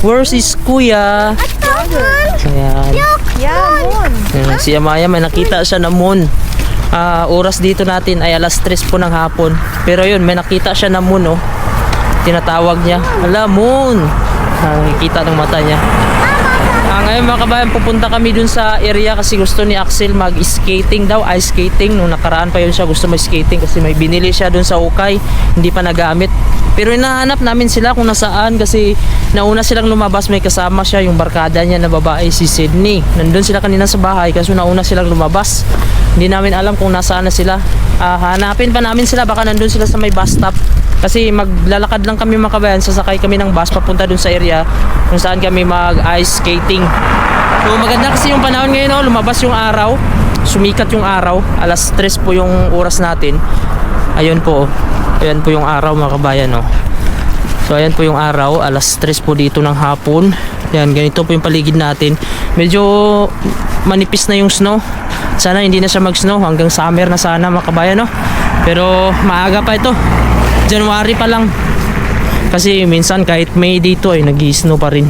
Where's is Kuya? Ayan. Ayan. Si Amaya may nakita siya na moon. Oras dito natin ay alas 3 po ng hapon. Pero yun, may nakita siya na moon, oh. Tinatawag niya, ala, moon. Nakikita ng mata niya. Ngayon mga kabayan, pupunta kami dun sa area kasi gusto ni Axel mag-skating daw, ice skating. Nung nakaraan pa yun siya gusto mag-skating kasi may binili siya dun sa ukay, hindi pa nagamit. Pero hinahanap namin sila kung nasaan kasi nauna silang lumabas, may kasama siya, yung barkada niya na babae, si Sydney. Nandun sila kanina sa bahay kasi nauna silang lumabas. Hindi namin alam kung nasaan na sila. Hanapin pa namin sila, baka nandun sila sa may bus stop. Kasi maglalakad lang kami mga kabayan, sasakay kami ng bus papunta dun sa area kung saan kami mag-ice skating. So maganda kasi yung panahon ngayon, oh, lumabas yung araw, sumikat yung araw, alas 3 po yung oras natin. Ayun po, ayan po yung araw mga kabayan, oh. So ayan po yung araw, alas 3 po dito ng hapon. Yan, ganito po yung paligid natin. Medyo manipis na yung snow. Sana hindi na siya mag-snow, hanggang summer na sana mga kabayan, no? Pero maaga pa ito, January pa lang. Kasi minsan kahit May dito ay nag-i-snow pa rin.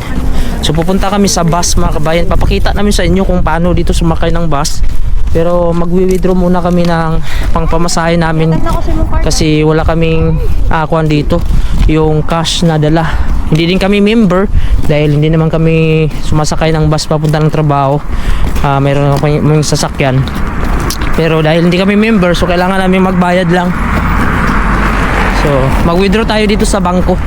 So pupunta kami sa bus mga kabayan. Papakita namin sa inyo kung paano dito sumakay ng bus. Pero magwi-withdraw muna kami ng pangpamasahe namin kasi wala kaming kuan dito, yung cash na dala. Hindi din kami member dahil hindi naman kami sumasakay ng bus papunta ng trabaho. Mayroon kaming sasakyan. Pero dahil hindi kami member, so kailangan namin magbayad lang. So, mag-withdraw tayo dito sa bangko.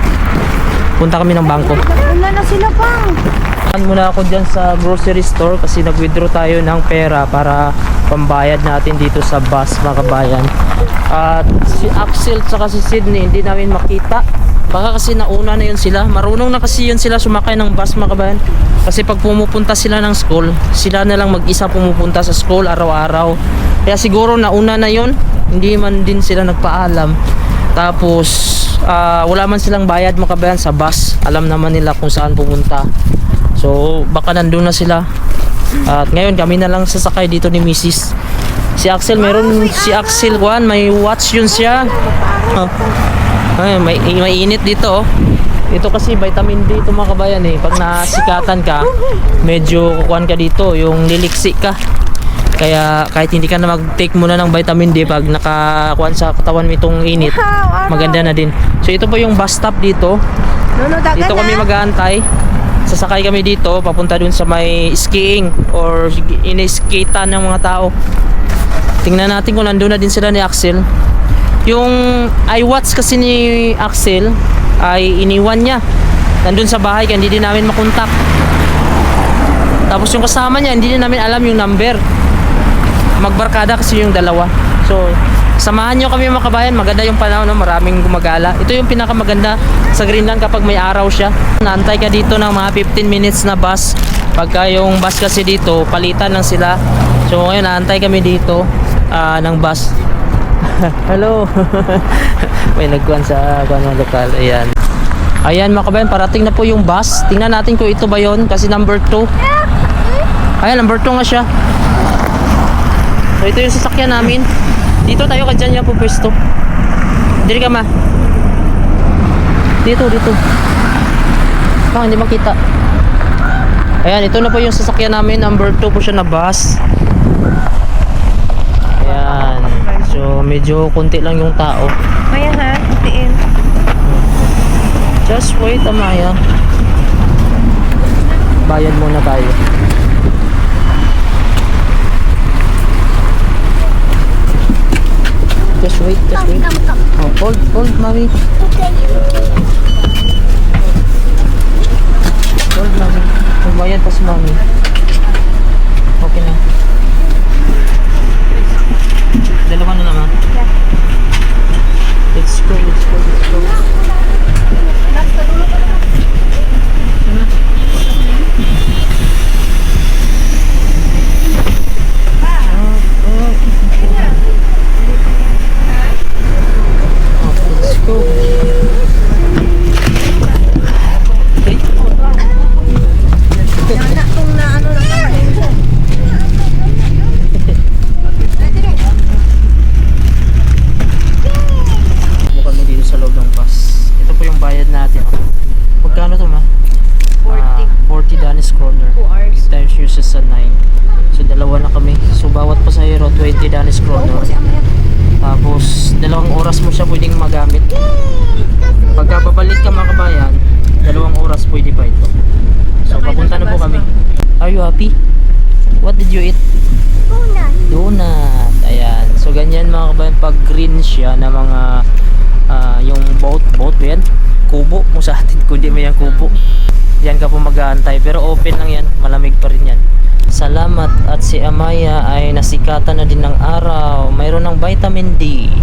Punta kami ng bangko. Wala na sila pang. Muna ako dyan sa grocery store kasi nag-withdraw tayo ng pera para pambayad natin dito sa bus mga kabayan. At si Axel at si Sydney hindi namin makita. Baka kasi nauna na yun sila. Marunong na kasi yun sila sumakay ng bus mga kabayan. Kasi pag pumupunta sila ng school, sila na lang mag-isa pumupunta sa school araw-araw. Kaya siguro nauna na yun. Hindi man din sila nagpaalam. Tapos wala man silang bayad mga kabayan sa bus. Alam naman nila kung saan pupunta. So baka nandun na sila. At ngayon kami na lang sasakay dito ni Mrs. Si Axel, meron si Axel Juan, may watch yun siya. Ay, may init dito, oh. Ito kasi vitamin D ito mga kabayan eh. Pag nasikatan ka, medyo kukuhan ka dito, yung liliksi ka. Kaya kahit hindi ka na mag-take muna ng vitamin D, pag nakakuhan sa katawan mo itong init, maganda na din. So ito po yung bus stop dito. Dito kami mag-aantay. Sasakay kami dito papunta dun sa may skiing or in-skatean ng mga tao. Tingnan natin kung nandun na din sila ni Axel. Yung iWatch kasi ni Axel ay iniwan niya nandun sa bahay kaya hindi din namin makontak. Tapos yung kasama niya hindi din namin alam yung number. Magbarkada kasi yung dalawa. So samahan nyo kami mga kabayan. Maganda yung panahon, no? Maraming gumagala. Ito yung pinakamaganda sa Greenland kapag may araw siya. Naantay ka dito ng mga 15 minutes na bus. Pagka yung bus kasi dito palitan lang sila. So ngayon naantay kami dito ng bus. Hello. May nagkuhan sa lokal. Ayan. Ayan mga kabayan, parating na po yung bus. Tingnan natin kung ito ba yun kasi number 2. Ayan, number 2 nga siya. So ito yung sasakyan namin. Dito tayo ka dyan yung pupwesto. Dili ka ma. Dito. Hindi makita. Ayan, ito na po yung sasakyan namin. Number 2 po siya na bus. Ayan. So medyo konti lang yung tao. Maya ha, itiin. Just wait, Amaya. Bayad muna tayo. Just wait. Oh, hold, mami. Hold, mami. Magbayad pa si mami. Okay na. Dalawa na naman. Let's go. Celsius sa 9. So dalawa na kami. So bawat pasahero 20 Danish kroner. Tapos 2 oras mo siya pwedeng magamit. Pagka babalik ka mga kabayan, 2 oras pwede pa ito. So papunta na po kami. Are you happy? What did you eat? Donut. Ayan. So ganyan mga kabayan pag green siya na mga yung boat ba yan? Kubo mo sa atin kundi mo yung kubo. Diyan ka po mag-aantay pero open lang yan, malamig pa rin yan. Salamat at si Amaya ay nasikatan na din ng araw. Mayroon ng vitamin D.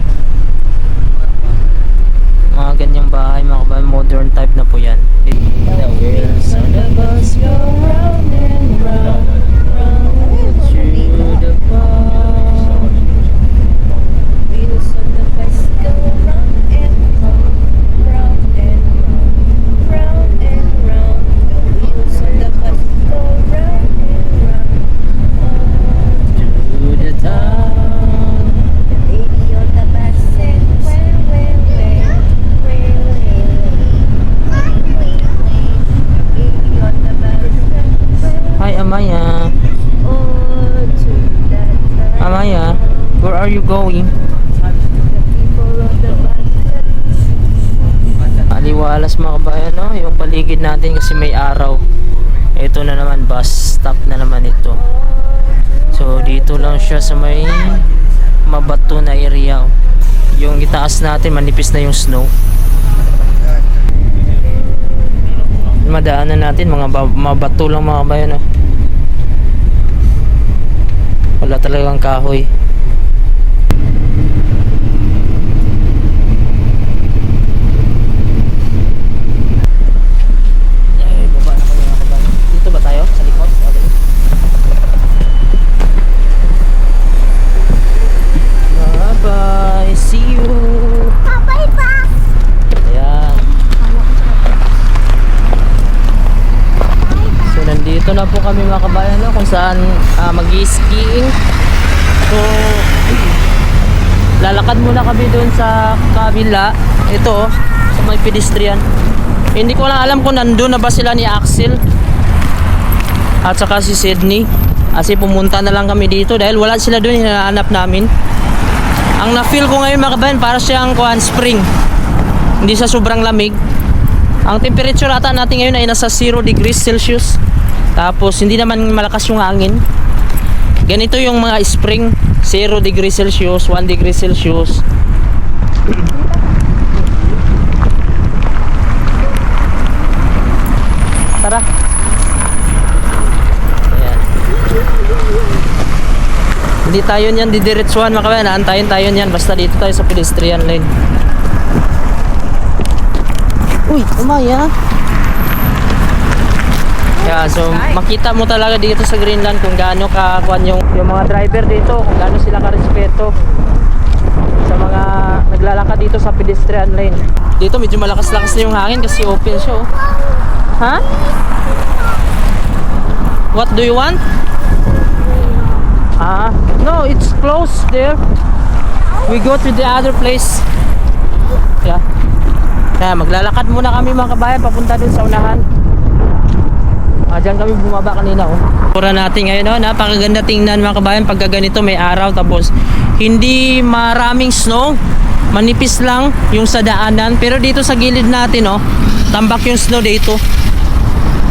Mga ganyang bahay mga kabayan, modern type na po yan. The wheels on the bus go round and round, round to the bar. Wheels on the bus go round and round, round and round, round and round. The wheels on the bus go round and round, To the town. the lady on the bus said, well, well, well, well, well, well, well. The lady on the bus said, well, Hi Amaya. oh, to that town. Amaya, where are you going? The people on the bus said, Aliwalas mga kabayan, no? Yung paligid natin kasi may araw. Ito na naman, bus stop na naman ito. So dito lang siya sa may mabato na area. Yung itaas natin, manipis na yung snow. Madaanan natin, mga mabato lang mga kabayan, no? Wala talagang kahoy. Ay, baba na kami mga kabayan. Dito ba tayo? Sa likod? Okay. Bye-bye. See you. Bye pa! Ayan. So nandito na po kami mga kabayan, no? Kung saan mag-skiing. So lalakad muna kami doon sa kabila. Ito sa may pedestrian. Hindi ko lang alam kung nandun na ba sila ni Axel at saka si Sydney. Kasi pumunta na lang kami dito dahil wala sila doon, hinahanap namin. Ang na-feel ko ngayon mga kabayan, para siyang spring. Hindi sa sobrang lamig. Ang temperature ata natin ngayon ay nasa 0 degrees Celsius. Tapos hindi naman malakas yung hangin. Ganito yung mga spring, 0 degrees Celsius, 1 degree Celsius. Tara. Ayan. Hindi tayo niyan didiretsuhan mga kabayan, antayin tayo niyan basta dito tayo sa pedestrian lane. Uy, umaya. Yeah, so makita mo talaga dito sa Greenland kung gaano kakuan yung mga driver dito, kung gaano sila karespeto sa mga naglalakad dito sa pedestrian lane. Dito medyo malakas-lakas na yung hangin kasi open siya, oh. Ha? What do you want? No, it's closed there. We go to the other place. Yeah. Kaya maglalakad muna kami mga kabayan papunta dun sa unahan. Diyan kami bumaba kanina, oh. Pura natin ngayon, oh, napakaganda tingnan mga kabayan pagka ganito may araw tapos hindi maraming snow, manipis lang yung sa daanan, pero dito sa gilid natin, oh, tambak yung snow dito.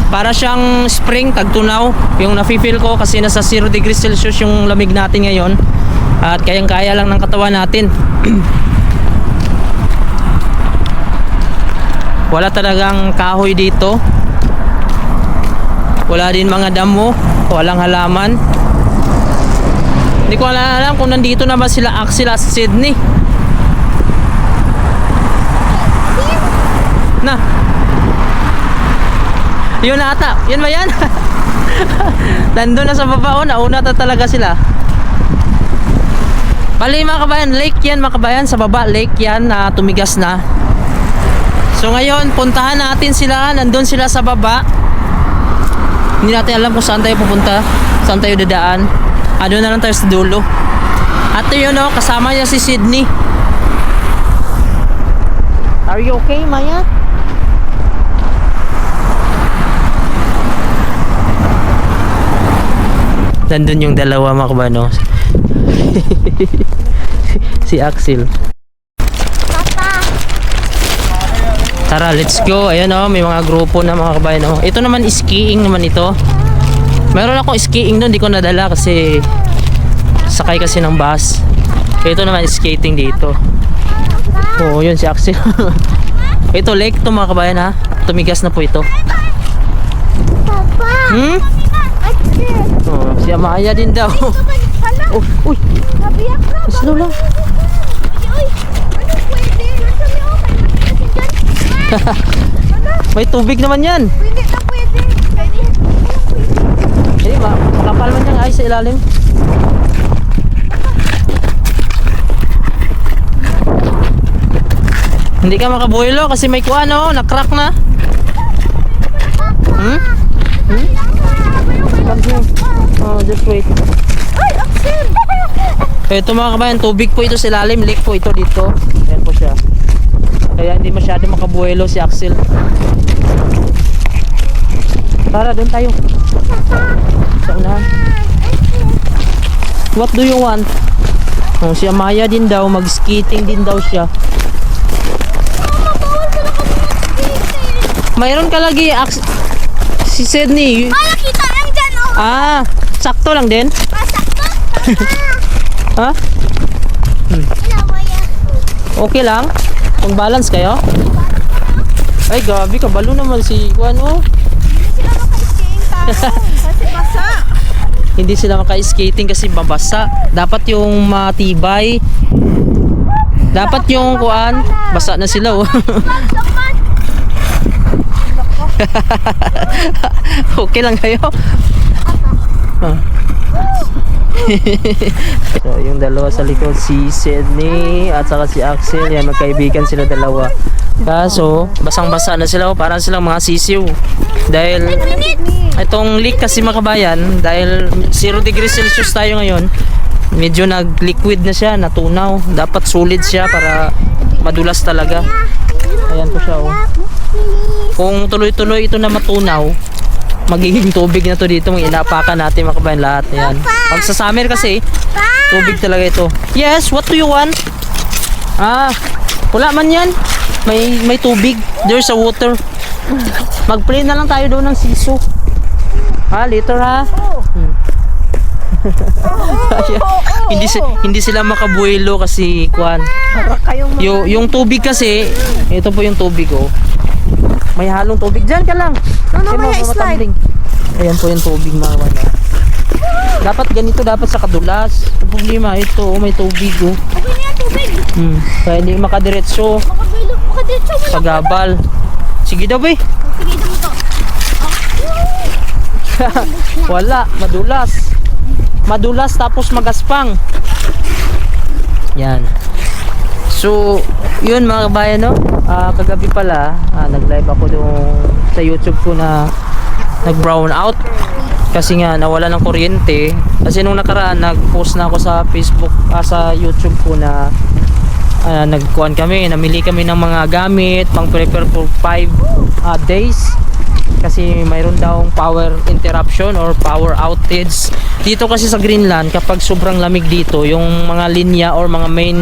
Para siyang spring, tagtunaw yung nafe-feel ko kasi nasa 0 degrees Celsius yung lamig natin ngayon at kayang-kaya lang ng katawan natin. Wala talagang kahoy dito. Wala din mga damo, walang halaman. Hindi ko alam kung nandito na ba sila Axel at Sydney. Na. Yun na ata. Yun ba yan? Nandun na sa baba, oh, nauna na talaga sila. Bali mga kabayan, lake yan mga kabayan. Sa baba, lake yan na tumigas na. So ngayon, puntahan natin sila. Nandun sila sa baba. Hindi natin alam kung saan tayo pupunta, saan tayo dadaan. Doon na lang tayo sa dulo. At yun, oh, kasama niya si Sydney. Are you okay, Maya? Nandun yung dalawa mga kabayan, no? Si Axel. Tara, let's go. Ayan, oh, may mga grupo na mga kabayan, oh. Ito naman skiing naman ito. Meron akong skiing doon, di ko nadala kasi sakay kasi ng bus. Ito naman skating dito. Oh, yun si Axel. Ito lake to mga kabayan, ha. Tumigas na po ito. Papa! Hmm? Oh, si Amaya din daw. Oh, uy. Nabiyak na! Slow lang. Uy! Ano pwede? Nasa niyo ako kayo kasi dyan. May tubig naman yan. Hindi na pwede. Pwede. Eh, makapal man yung ay sa ilalim. Hindi ka makabuhilo kasi may kuha, no? Nakrack na. Hmm? Hmm? Come here. Oh, just wait. Ay! Axel! Ito mga kabayan, tubig po ito sa ilalim. Lake po ito dito. Ayan po siya. Kaya hindi masyado makabuhilo si Axel. Tara, doon tayo. Sa unahan. What do you want? Oh, si Amaya din daw, mag-skating din daw siya. Mama, bawal ka na kami mag-skating. Mayroon ka lagi, si Sydney. Ay, nakita lang dyan, oh! Ah, sakto lang din. Masakto? Ha? Inawaya. Okay lang? Kung balance kayo? Ay, gabi, kabalo naman si Juan, oh. Hindi sila maka-skating tao. Kasi basa. Hindi sila maka-skating kasi mabasa. Dapat yung matibay. Dapat yung kuan, basa na sila, oh. Lakman! Okay lang kayo? Ah. So, yung dalawa sa likod, si Sydney at saka si Axel, yan, magkaibigan sila dalawa. Kaso, basang-basa na sila, oh, parang silang mga sisiw. Dahil, itong leak kasi mga kabayan, dahil 0 degrees Celsius tayo ngayon, medyo nag-liquid na siya, natunaw. Dapat solid siya para madulas talaga. Ayan po siya, oh. Kung tuloy-tuloy ito na matunaw, magiging tubig na to dito, mga inapakan natin mga kabayan lahat. Ayan. Pag sa summer kasi, tubig talaga ito. Yes, what do you want? Ah, wala man yan. May tubig. There's a water. Mag-play na lang tayo doon ng siso. Ha, later ha. Hindi sila makabuelo kasi kuan. Yung tubig kasi, ito po yung tubig, oh. May halong tubig. Diyan ka lang. may slide. Ayan po yung tubig mga wala. Dapat ganito, dapat sa kadulas. Ang problema, ito, oh, may tubig, oh. Okay na yan, tubig. Kaya hindi makadiretso. Makadito mo Sa gabal. Sige daw, be. Sige, mo to. Wala, madulas. Madulas tapos magaspang. Yan. So, yun mga kabayan, no? Kagabi pala, nag-live ako doon sa YouTube ko na nag-brown out. Kasi nga, nawala ng kuryente. Kasi nung nakaraan, nag-post na ako sa Facebook, sa YouTube ko na nagkuhan kami, namili kami ng mga gamit, pang prepare for 5 days. Kasi mayroon daw power interruption or power outage dito kasi sa Greenland. Kapag sobrang lamig dito, yung mga linya or mga main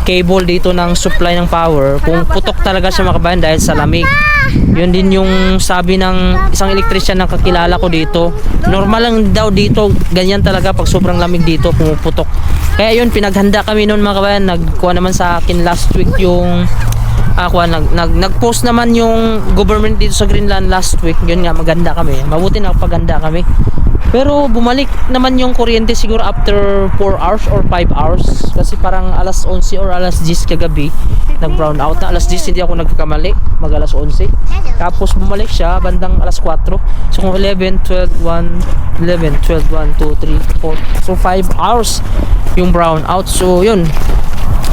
cable dito ng supply ng power, kung putok talaga siya mga kabayan dahil sa lamig. Yun din yung sabi ng isang electrician na kakilala ko dito. Normal lang daw dito, ganyan talaga pag sobrang lamig dito, pumuputok. Kaya yun, pinaghanda kami noon mga kabayan. Nagkuha naman sa akin last week yung nag-post naman yung government dito sa Greenland last week. Yun nga, maganda kami. Mabuti na paganda kami. Pero bumalik naman yung kuryente siguro after 4 hours or 5 hours. Kasi parang alas 11 or alas 10 kagabi, nag-brown out na. Alas 10 hindi ako nagkakamali, mag alas 11. Tapos bumalik siya bandang alas 4. So kung 11, 12, 1, 11, 12, 1, 2, 3, 4. So 5 hours yung brown out. So yun,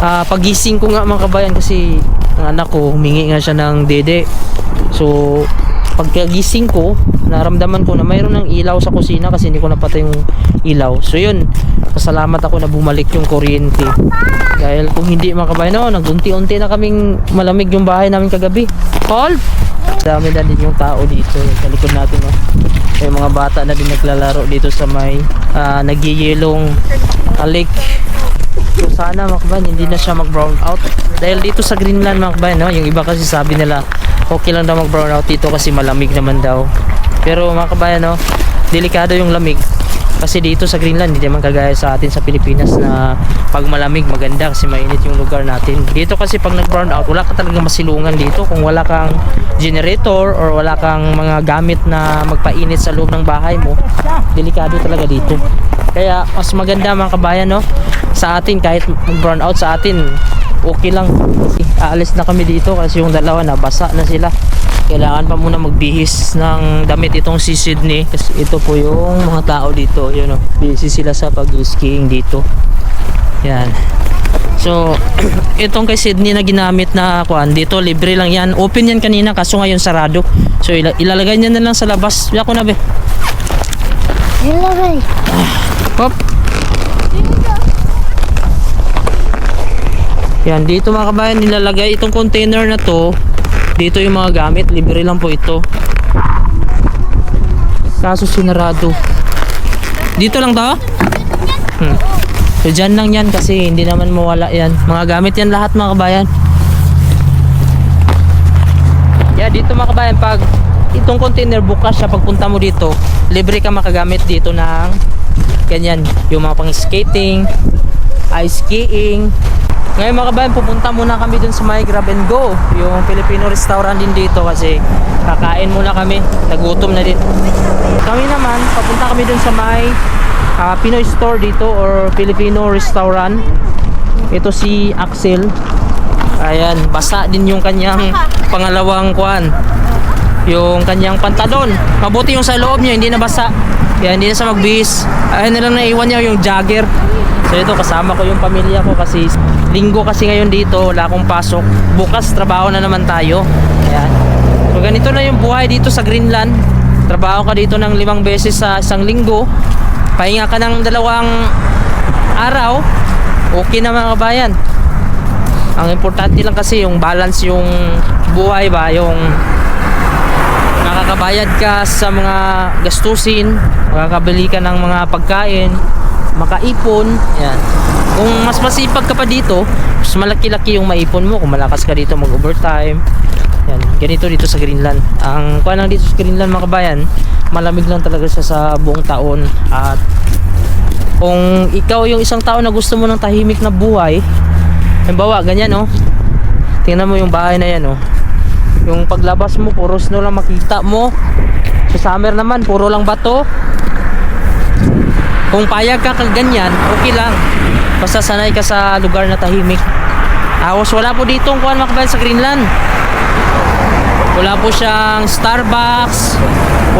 pagising ko nga mga kabayan kasi ang anak ko humingi nga siya ng dede. So pagkagising ko, naramdaman ko na mayroon ng ilaw sa kusina kasi hindi ko napatay yung ilaw. So yun, pasalamat ako na bumalik yung kuryente. Dahil kung hindi mga kabayan, no, nagunti-unti na kaming malamig yung bahay namin kagabi. Cold? Dami na din yung tao dito sa likod natin, no? May mga bata na din naglalaro dito sa may nagyeyelong lake. So sana mga kabayan, hindi na siya mag brown out dahil dito sa Greenland mga kabayan, no? Yung iba kasi sabi nila okay lang daw mag brown out dito kasi malamig naman daw. Pero mga kabayan, no, delikado yung lamig kasi dito sa Greenland hindi naman kagaya sa atin sa Pilipinas na pag malamig maganda kasi mainit yung lugar natin. Dito kasi pag nag brown out wala ka talagang masilungan dito kung wala kang generator or wala kang mga gamit na magpainit sa loob ng bahay mo. Delikado talaga dito. Kaya mas maganda mga kabayan, no, sa atin kahit mag brown out sa atin okay lang. Aalis na kami dito kasi yung dalawa na basa na sila. Kailangan pa muna magbihis ng damit itong si Sydney kasi ito po yung mga tao dito, yun, no? Busy sila sa pag-skiing dito. Yan. So itong kay Sydney na ginamit na kuan dito, libre lang yan. Open yan kanina kaso ngayon sarado. So ilalagay niya na lang sa labas. Ako na be. Ilagay. Hop. Yan, dito mga kabayan nilalagay itong container na to. Dito yung mga gamit, libre lang po ito. Kaso sinarado. Dito lang to? So dyan lang yan kasi hindi naman mawala yan. Mga gamit yan lahat mga kabayan. Yeah, dito mga kabayan, pag itong container bukas siya, pagpunta mo dito, libre ka makagamit dito ng ganyan. Yung mga pang skating, ice skiing. Ngayon mga kabayan, pupunta muna kami dun sa may Grab and Go, yung Filipino restaurant din dito kasi kakain muna kami, nagutom na din. Kami naman, papunta kami dun sa may Pinoy store dito or Filipino restaurant. Ito si Axel. Ayan, basa din yung kanyang pangalawang kuan, yung kanyang pantalon. Mabuti yung sa loob niya, hindi na basa. Kaya hindi na siya magbihis. Ayun na lang naiwan niya yung jogger. So ito, kasama ko yung pamilya ko kasi linggo kasi ngayon dito, wala akong pasok. Bukas trabaho na naman tayo. Ayan. So ganito na yung buhay dito sa Greenland. Trabaho ka dito ng 5 beses sa isang linggo. Pahinga ka ng 2 araw. Okay na mga kabayan. Ang importante lang kasi yung balance yung buhay ba, yung makakabayad ka sa mga gastusin, makakabili ka ng mga pagkain, makaipon. Yan. Kung mas masipag ka pa dito, mas malaki-laki yung maipon mo kung malakas ka dito mag-overtime. Yan, ganito dito sa Greenland. Ang kuha lang dito sa Greenland mga kabayan, malamig lang talaga siya sa buong taon. At kung ikaw yung isang tao na gusto mo ng tahimik na buhay, halimbawa ganyan, oh. Tingnan mo yung bahay na yan, oh. Yung paglabas mo, puro snow lang makita mo. Sa summer naman, puro lang bato. Kung payag ka ganyan, okay lang. Basta sanay ka sa lugar na tahimik. Tapos wala po dito ang kuhan makabayan sa Greenland. Wala po siyang Starbucks,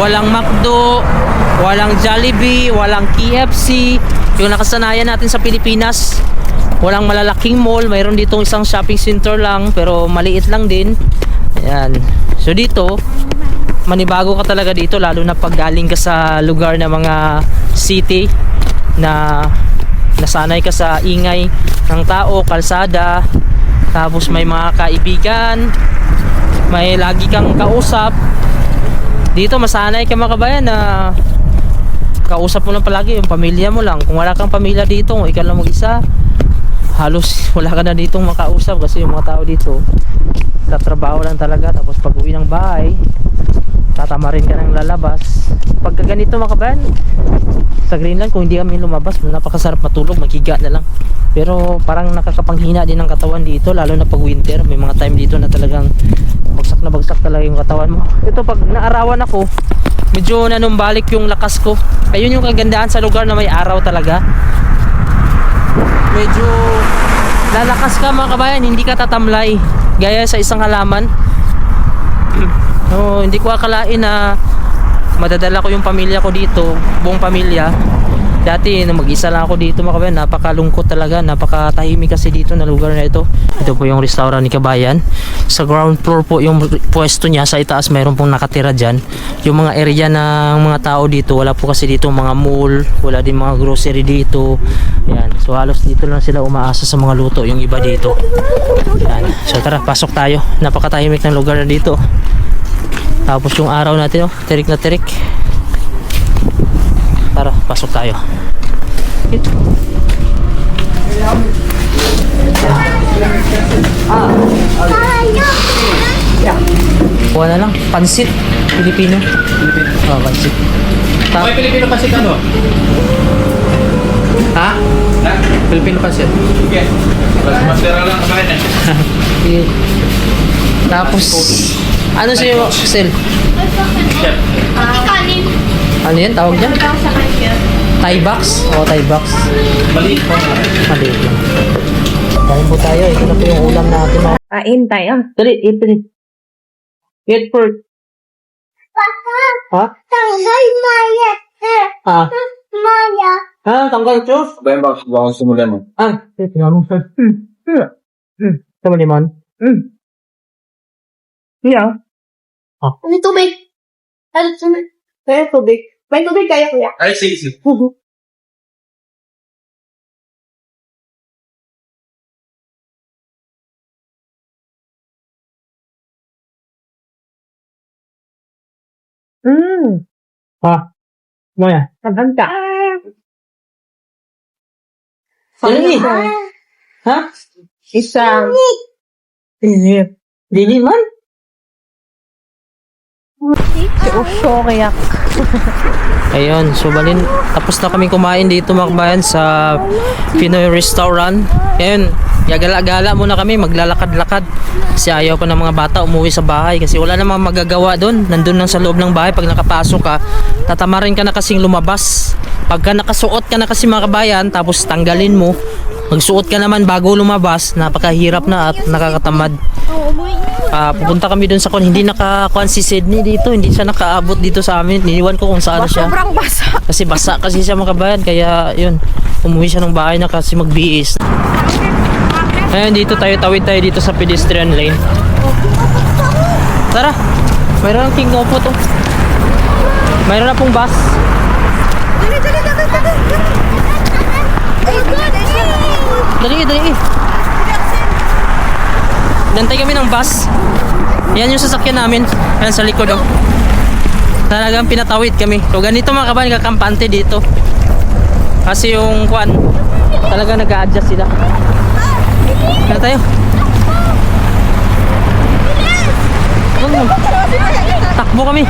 walang McDo, walang Jollibee, walang KFC. Yung nakasanayan natin sa Pilipinas. Walang malalaking mall, mayroon ditong isang shopping center lang pero maliit lang din. Ayan. So dito, manibago ka talaga dito lalo na pag galing ka sa lugar na mga city na nasanay ka sa ingay ng tao, kalsada, tapos may mga kaibigan, may lagi kang kausap. Dito masanay ka mga kabayan na kausap mo lang palagi yung pamilya mo lang. Kung wala kang pamilya dito, kung ikaw lang mag-isa, halos wala ka na ditong makausap kasi yung mga tao dito tatrabaho lang talaga. Tapos pag uwi ng bahay, tatama rin ka ng lalabas. Pagka ganito mga kabayan, sa Greenland kung hindi kami lumabas, napakasarap matulog, maghiga na lang. Pero parang nakakapanghina din ng katawan dito, lalo na pag winter. May mga time dito na talagang bagsak talaga yung katawan mo. Ito pag naarawan ako, medyo nanumbalik yung lakas ko. Ayun yung kagandahan sa lugar na may araw talaga. Medyo lalakas ka mga kabayan, hindi ka tatamlay gaya sa isang halaman. No, hindi ko akalain na madadala ko yung pamilya ko dito, buong pamilya. Dati na mag-isa lang ako dito mga kabayan, napakalungkot talaga, napakatahimik kasi dito na lugar na ito. Ito po yung restaurant ni kabayan. Sa ground floor po yung pwesto niya, sa itaas mayroon pong nakatira dyan. Yung mga area ng mga tao dito, wala po kasi dito mga mall, wala din mga grocery dito. Yan. So halos dito lang sila umaasa sa mga luto, yung iba dito. Yan. So tara, pasok tayo. Napakatahimik ng lugar na dito. Tapos yung araw natin, oh, tirik na tirik. Tara, pasok tayo. Kuha na lang, pansit. Pilipino. Oh, pansit. May Pilipino pansit ano? Ha? Filipino pansit. Sige. Masira lang kamain eh. Sige. Tapos, ano sa'yo, Sel? Chef. Kanin. Ano yan? Tawag dyan? Sa kanya. Thai box? O, Thai box. Maliit po. Maliit lang. Kain po tayo. Ito na po yung ulam natin. Kain tayo. Dali, eat dali. Eat first. Ha? Tanggal Maya. Ha? Maya. Ha? Tanggal juice? Ba yung baka simulan mo? Ah, tinanong sa... Sama limon? Yeah. Ah. Ano tubig? Ano tubig? Kaya tubig. May tubig kaya kuya. Ay, sige. Ha? Ano yan? Nabangga. Dali! Ha? Isang. Inip. Dili man? Si Usho kaya. Ayun, so balin, tapos na kami kumain dito mga kabayan sa Pinoy restaurant. Ayun, gala-gala muna kami, maglalakad-lakad. Kasi ayaw pa ng mga bata umuwi sa bahay kasi wala namang magagawa doon. Nandun lang sa loob ng bahay, pag nakapasok ka, tatamarin ka na kasing lumabas. Pagka nakasuot ka na kasi mga kabayan, tapos tanggalin mo, magsuot ka naman bago lumabas, napakahirap na at nakakatamad. Pupunta kami doon sa hindi nakakuan si Sydney dito, hindi siya nakaabot dito sa amin. Iniwan ko kung saan siya. Sobrang basa. Kasi basa kasi siya mga kabayan, kaya yun, umuwi siya ng bahay na kasi magbihis. Ayun, dito tayo, tawid tayo dito sa pedestrian lane. Tara, mayroon ng King Opo to. Mayroon na pong bus. Dali. Nantay kami ng bus. Yan yung sasakyan namin. Yan sa likod, oh. Talagang pinatawid kami. So ganito mga kabayan, kakampante dito. Kasi yung kuan, talagang nag-a-adjust sila. Kaya tayo. Takbo kami.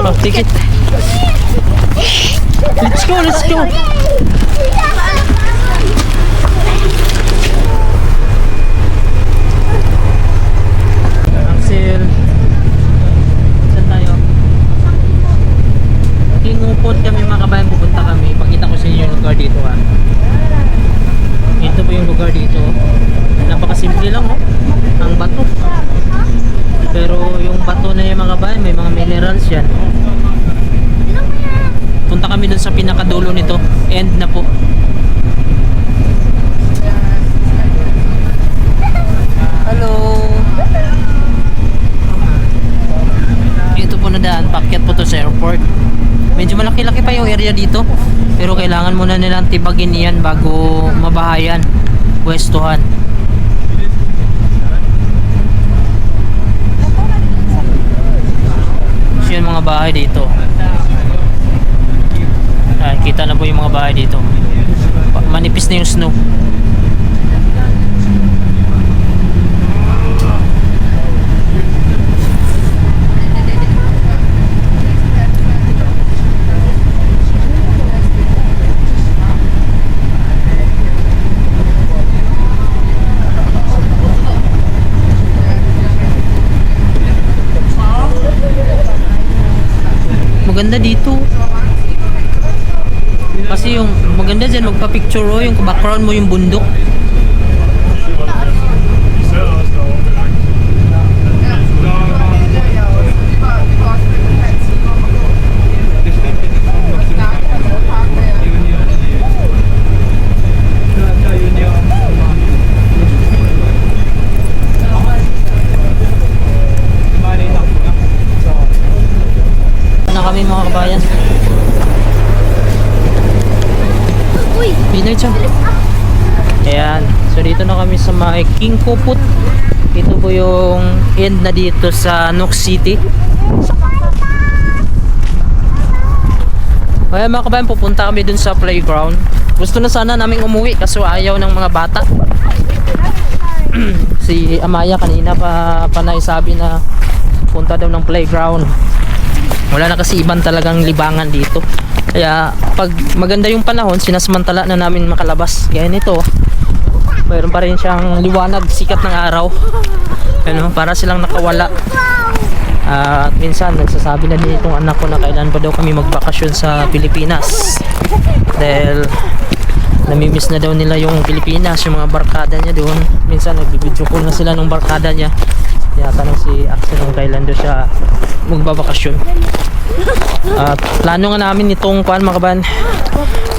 Oh, ticket. Let's go. Axel. Saan tayo? Kingupot kami mga kabayan, pupunta kami. Pakita ko sa inyo yung lugar dito, ha. Ito po yung lugar dito. Napakasimple lang, oh. Ang bato. Pero yung bato na yung mga kabayan, may mga minerals yan. Punta kami dun sa pinakadulo nito. End na po. Hello. Ito po na daan. Pakyat po to sa airport. Medyo malaki-laki pa yung area dito. Pero kailangan muna nilang tibagin yan bago mabahayan. Pwestuhan. So yun mga bahay dito. Ay, kita na po yung mga bahay dito. Manipis na yung snow. Maganda dito. Kasi yung maganda dyan, magpa-picture, oh, yung background mo yung bundok. Na kami mga kabayan. Uy, Pinoy siya. Ayan. So dito na kami sa may King Kuput. Ito po yung end na dito sa Nook City. Kaya mga kabayan, pupunta kami dun sa playground. Gusto na sana namin umuwi kaso ayaw ng mga bata. Si Amaya kanina pa naisabi na punta daw ng playground. Wala na kasi ibang talagang libangan dito. Kaya pag maganda yung panahon, sinasamantala na namin makalabas. Gaya nito, mayroon pa rin siyang liwanag, sikat ng araw. Ano, para silang nakawala. At minsan nagsasabi na din itong anak ko na kailan pa daw kami magbakasyon sa Pilipinas. Dahil namimiss na daw nila yung Pilipinas, yung mga barkada niya doon. Minsan nagbibidyo call na sila ng barkada niya. Tinatanong si Axel kung kailan daw siya magbabakasyon. At plano nga namin nitong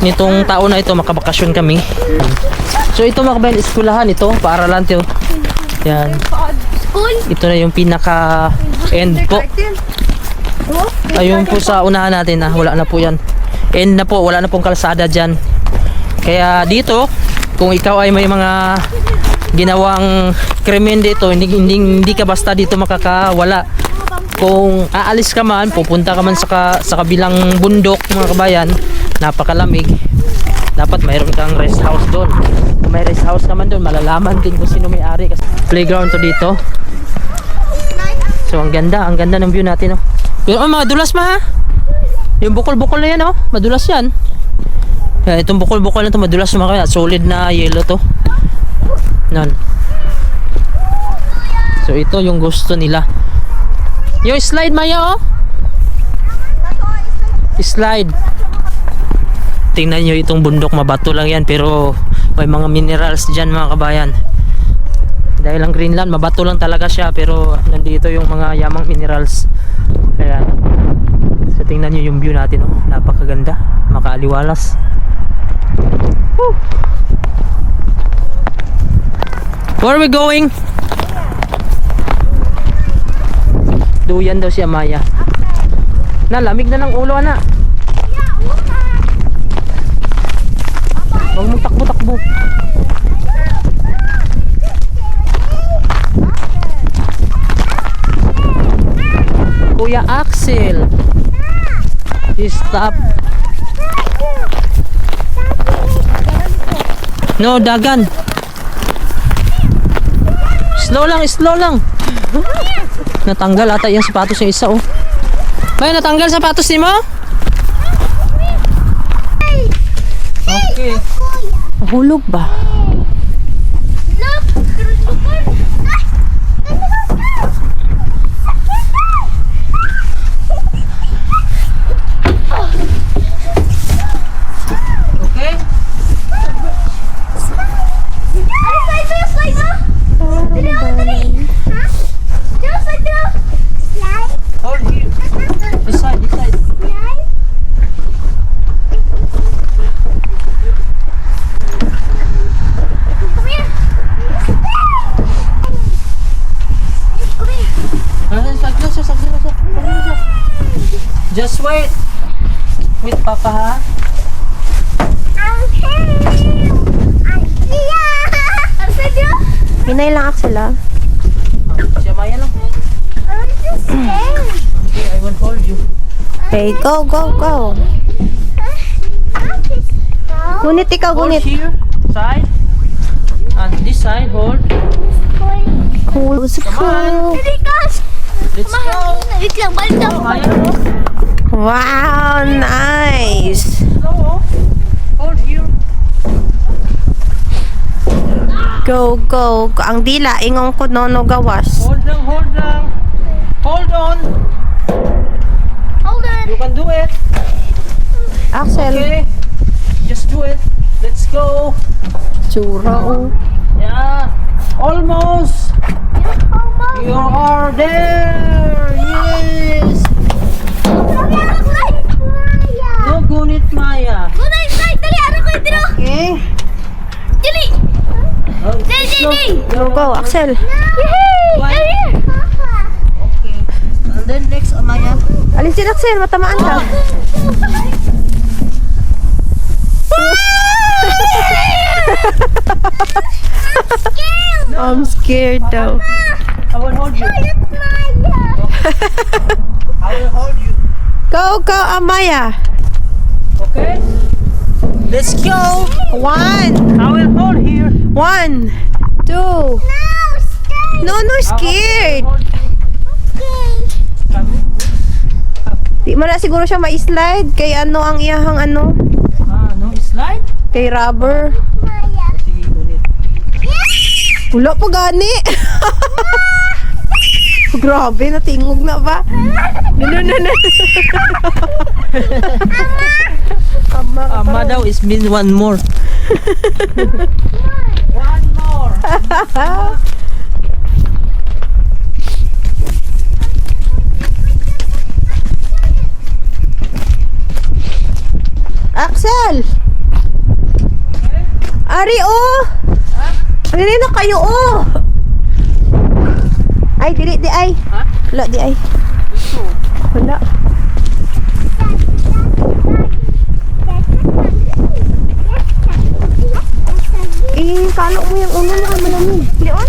nitong taon na ito makabakasyon kami. So ito mga kabayan, eskwelahan ito, paaralan ito. Yan. Ito na yung pinaka end po. Ayun po sa unahan natin na wala na po yan. End na po, wala na pong kalsada dyan. Kaya dito, kung ikaw ay may mga ginawang krimen dito, hindi ka basta dito makakawala. Kung aalis ka man, pupunta ka man sa kabilang bundok mga kabayan, napakalamig. Dapat mayroon kang rest house doon. Kung may rest house naman doon, malalaman din kung sino may-ari. Kasi playground to dito. So ang ganda ng view natin, oh. Pero mga dulas ma ha. Yung bukol-bukol na yan, oh. Madulas yan. Yan, itong bukol-bukol na to madulas mga kaya. Solid na yellow to. Nan. So ito yung gusto nila. Yung slide Maya, oh. Slide. Tingnan nyo itong bundok, mabato lang yan pero may mga minerals dyan mga kabayan. Dahil ang Greenland mabato lang talaga siya pero nandito yung mga yamang minerals. Ayan. So tingnan nyo yung view natin, oh. Napakaganda, makaaliwalas. Woo! Where are we going? Duyan daw si Amaya. Nalamig na ng ulo na. Huwag mong takbo-takbo. Kuya Axel, stop. No, dagan. Slow lang. Natanggal ata yung sapatos yung isa, oh. May natanggal sapatos ni mo? Okay. Hulog ba? Okay. Hold here. This side. Just wait. Wait, Papa, ha? Hinay lang Axel, ah. Siya Maya lang. Okay, I will hold you. Okay, go. Gunit ikaw, Hold gunit. here, side. And this side, hold. Cool. Let's go. Wait lang, balik Oh, Maya, oh. Wow, nice. Go, oh. Hold here. Go. Ang dila, ingong ko no gawas. Hold lang. Hold on. You can do it. Axel, Okay. Just do it. Let's go. tsura, oh. Yeah. Almost. You are there. Yes. No gunit Maya. Okay. Oh, Go, Axel. Okay. And then next, Maya. Alisin, Axel, matamaan ka. I'm scared daw. I will hold you. I will hold you. Go, Amaya. Okay? Let's go. 1, I will hold here. 1, 2. No, scared. Di mo na siguro siya ma-slide. Kay ano ang iyahang ano? No slide? Kay rubber. Sige, ulit. Wala pa gani. Grabe, natingog na ba? No. Ama daw is mean one more. One more. Axel! Ari, oh! Ari na kayo, oh! Ay, dili, di ay. Ha? Wala, di ay. Wala. Kalo mo yung ulo mo, malamig. Leon?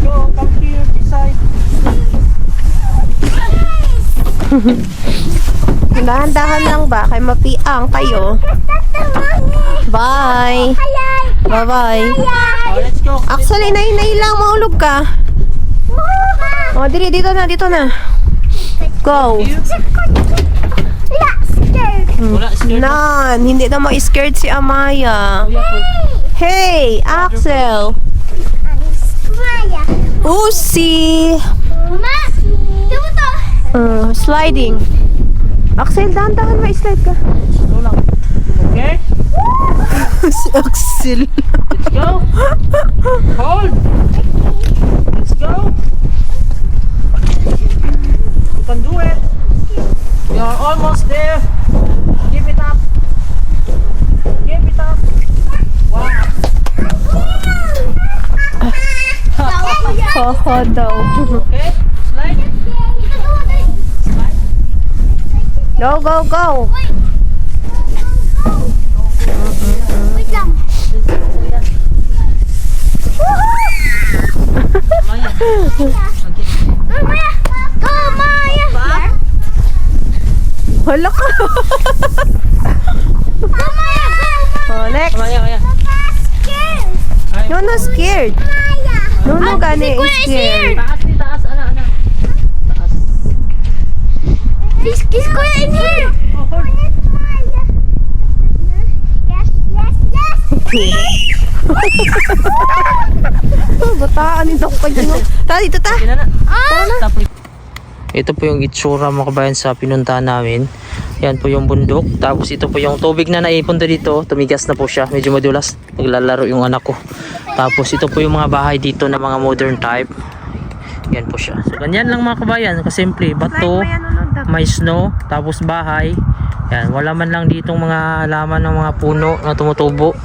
Go, come here, this side. Dahan-dahan lang ba? Kay mapiang kayo. Bye. Bye-bye. Oh, let's go. Axel, inay lang. Maulog ka. Oh, dito na. Go. Wala, scared. Nan, hindi na ma-scared si Amaya. Hey, Axel. Usi. Sliding. Axel, dahan-dahan ma-slide ka. Go lang. Okay? Si Axel. Let's go. Hold. Let's go. You can do it. We are almost there. Give it up. Give it up. Wow. Hoho daw. Okay? Slide. Go. Wait lang. Maya. Okay. Maya! Go, Maya! Hala ka. Go, Maya! Go, Oh, next. Maya. Scared! Ay, No, scared. Maya! No, gani si Kuya is is scared. Taas ni taas. Ana. Taas. Is Kuya in here? Oh, hold. Maya! Yes! Bataan ito ko kayo. Tara, dito ta. Okay na. Ito po yung itsura mga kabayan sa pinuntahan namin. Yan po yung bundok. Tapos ito po yung tubig na naipunta dito. Tumigas na po siya. Medyo madulas. Naglalaro yung anak ko. Tapos ito po yung mga bahay dito na mga modern type. Yan po siya. So ganyan lang mga kabayan. Kasimple. Bato, may snow, tapos bahay. Yan. Wala man lang ditong mga halaman ng mga puno na tumutubo.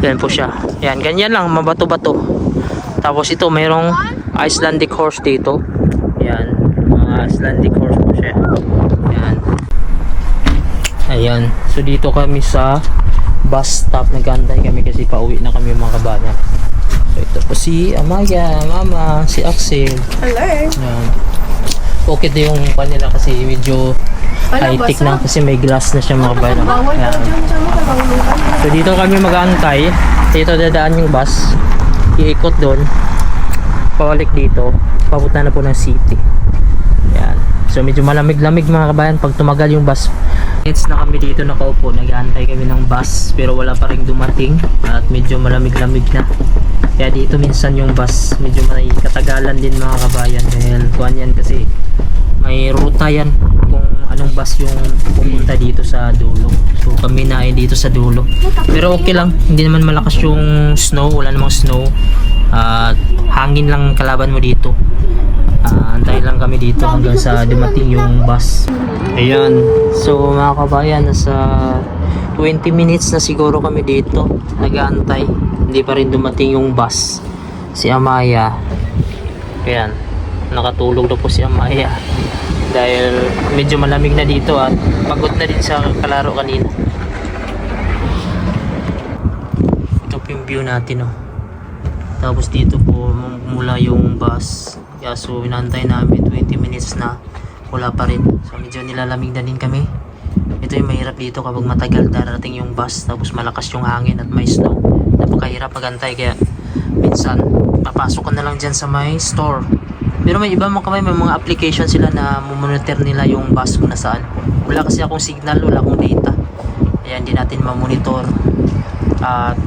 Yan po siya. Yan. Ganyan lang. Mabato-bato. Tapos ito mayroong Icelandic horse dito. Yan. Mga Icelandic horse po siya. Yan. Ayan. So dito kami sa bus stop. Nag-antay kami kasi pauwi na kami mga kabayan. So ito po si Amaya, Mama, si Axel. Hello. Yan. Okay din yung kanila kasi medyo high-tech na kasi may glass na siya mga kabayan. Yan. So dito kami mag-aantay. Dito dadaan yung bus. Iikot doon. Pabalik dito. Papunta na po ng city. Yan. So medyo malamig-lamig mga kabayan pag tumagal yung bus. Minutes na kami dito nakaupo. Nag-aantay kami ng bus pero wala pa rin dumating at medyo malamig-lamig na. Kaya dito minsan yung bus medyo may katagalan din mga kabayan dahil kuhan yan kasi may ruta yan kung anong bus yung pupunta dito sa dulo. So kami na ay dito sa dulo. Pero okay lang, hindi naman malakas yung snow, wala namang snow. Hangin lang kalaban mo dito. Antay lang kami dito hanggang sa dumating yung bus. Ayan. So mga kabayan, nasa 20 minutes na siguro kami dito nag-aantay. Hindi pa rin dumating yung bus. Si Amaya. Ayan. Nakatulog na po si Amaya. dahil medyo malamig na dito at pagod na din sa kalaro kanina. Ito po yung view natin, oh. Tapos dito po mula yung bus, kaso inantay namin 20 minutes na wala pa rin, so medyo nilalamig na din kami. Ito yung mahirap dito kapag matagal darating yung bus tapos malakas yung hangin at may snow, napakahirap magantay, kaya minsan papasok ka na lang dyan sa may store. Pero may iba may mga application sila na monitor nila yung bus kung nasaan. Wala kasi akong signal, wala akong data, kaya hindi natin mamonitor.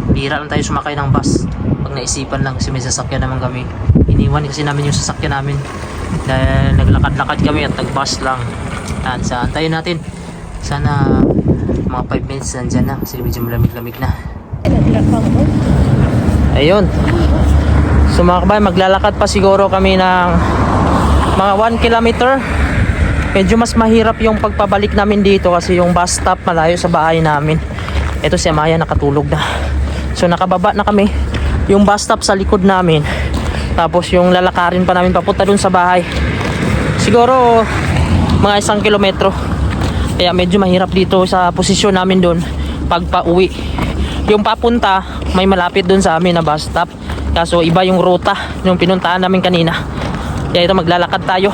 Bihira lang tayo sumakay ng bus pag naisipan lang, kasi may sasakyan naman kami. Iniwan kasi namin yung sasakyan namin dahil naglakad-lakad kami at nag-bus lang. Yan, saan tayo natin? Sana mga 5 minutes nandyan na kasi medyo malamig-lamig na. Ayun. So mga kabayan, maglalakad pa siguro kami ng mga 1 kilometer. Medyo mas mahirap yung pagpabalik namin dito kasi yung bus stop malayo sa bahay namin. Ito si Amaya nakatulog na. So nakababa na kami. Yung bus stop sa likod namin. Tapos yung lalakarin pa namin papunta dun sa bahay. Siguro mga 1 kilometro. Kaya medyo mahirap dito sa posisyon namin dun pag pauwi. Yung papunta may malapit dun sa amin na bus stop. Kaso iba yung ruta yung pinuntahan namin kanina. Kaya ito maglalakad tayo.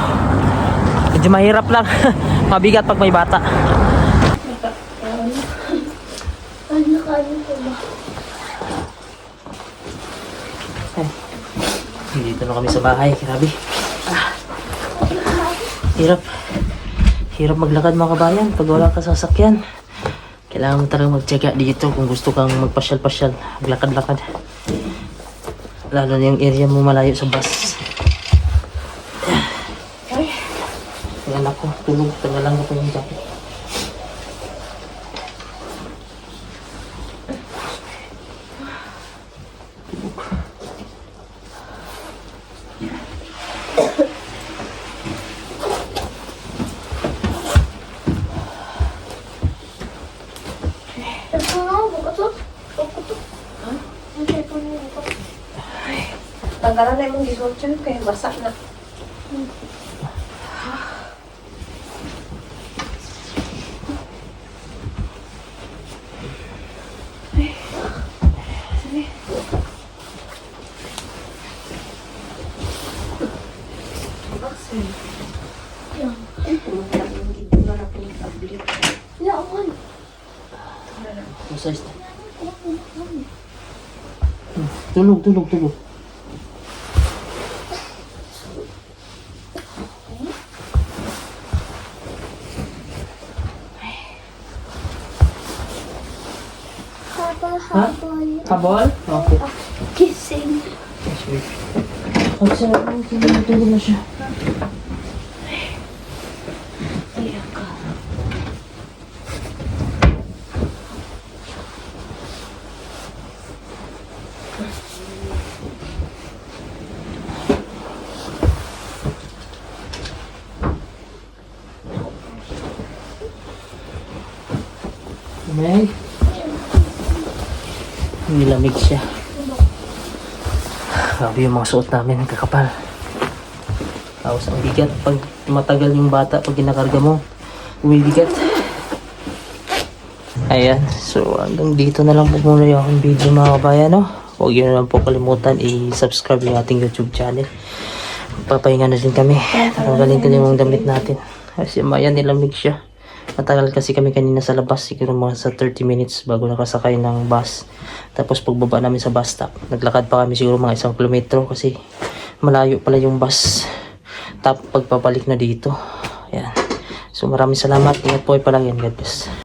Medyo mahirap lang. Mabigat pag may bata. Dito na kami sa bahay. Grabe. Hirap. Hirap maglakad mga kabayan pag wala ka sasakyan. Kailangan mo talagang magtyaga dito kung gusto kang magpasyal-pasyal, maglakad-lakad. Lalo na yung area mo malayo sa bus. Ay, anak ko, tulog. Tagalan ko pa yung jacket. Tanggalan na yung gisot dyan kaya basa na. Tulog. Habol? Okay. Kissing. Ang sarap mo, tulog na siya. May nilamig siya. Grabe yung mga suot namin, kakapal. Tapos ang bigat pag matagal yung bata, pag ginakarga mo, umibigat. Ayan, so hanggang dito na lang po muna yung aking video mga kabayan, no? Huwag yun na lang po kalimutan i-subscribe yung ating YouTube channel. Papahinga na din kami. Tanggalin ko yung damit natin. Kasi mayan, nilamig siya. Matagal kasi kami kanina sa labas, siguro mga sa 30 minutes bago nakasakay ng bus. Tapos pagbaba namin sa bus stop, naglakad pa kami siguro mga 1 kilometro kasi malayo pala yung bus. Tapos pagpapalik na dito. Ayan. So maraming salamat. Ingat po ay palagi. God bless.